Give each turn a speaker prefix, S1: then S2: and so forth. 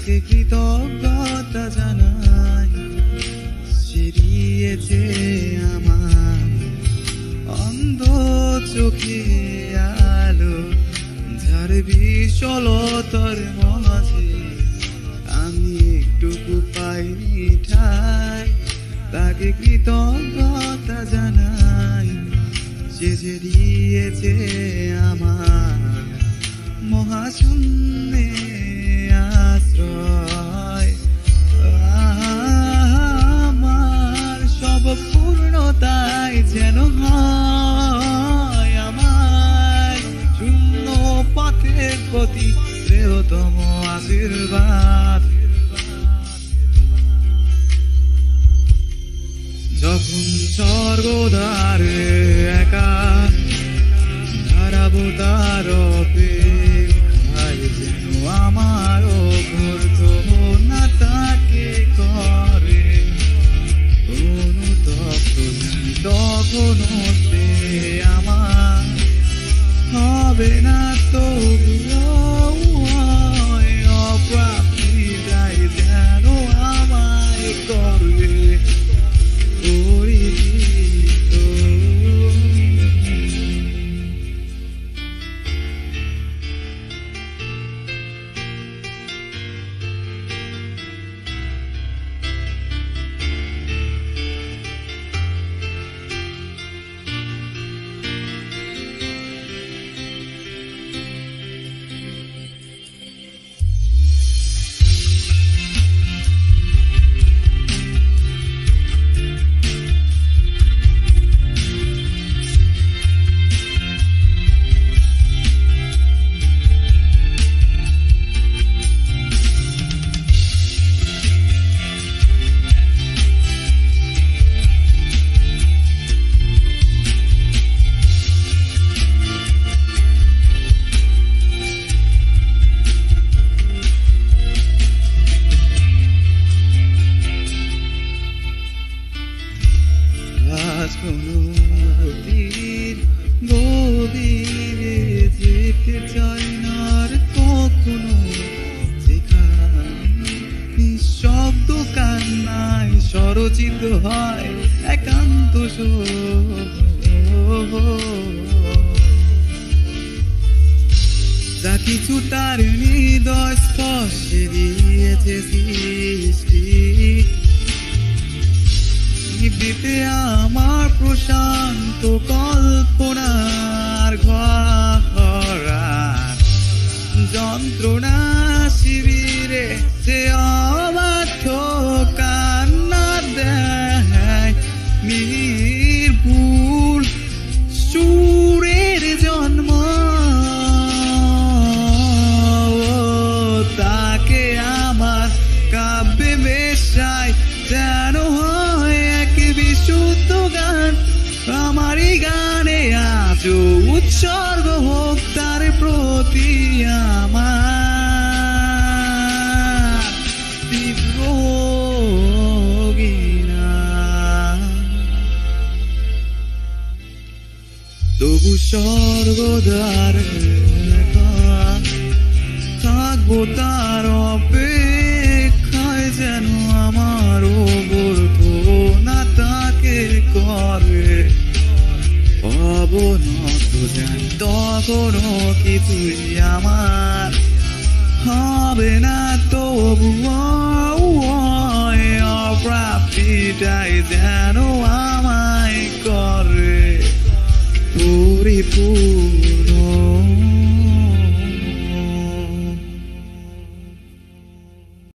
S1: তাকে কৃতজ্ঞতা জানাই। সে দিয়েছে আমার অন্ধ চোখে আলো, যার বিশলতার মাঝে আমি একটুকু পাইনি ঠাই। তাকে কৃতজ্ঞতা জানাই। সে যে দিয়েছে আমার মহাশূন্যে আশ্রয়। আমার সব পূর্ণতায় যেন হয় আমার শূন্য পথের প্রতি শ্রেয়তম আশীর্বাদ। যখন স্বর্গদ্বারে একা দাঁড়াবো তার অপেক্ষায়, যেন আমার অভ্যর্থ না তাকে করে অনুতপ্ত, তখনও সে আমার হবে না তবুও অপ্রাপ্তিটাই যেন আমায় করবে পরিচিত। নদীর গভীরে যেতে চাই না আর কখনো, যেখানে নিঃশব্দ কান্নায় স্বরচিত হয় একান্ত যা কিছু তার হৃদয় স্পর্শে দিয়েছে সৃষ্টি। দিতে আমার প্রশান্ত কল্পনার ঘর যন্ত্রণা শিবিরে যে অবাধ্য কান্না দেয় নির্ভুল সুরের জন্ম, তাকে আমার কাব্যে মেশায় যেন বিশুদ্ধ গান। আমারই গানে আজও উৎসর্গ হোক তার প্রতি আমার তীব্র ঘৃণা। তবু স্বর্গদ্বারে থাকবো তার অপেক্ষায়, যেন আমার অবর্থ না তাকে করে অবনত, যেন তখনও কিছুই আমার হবে না তবুও অপ্রাপ্তিটাই যেন আমায় করে পরিপূর্ণ।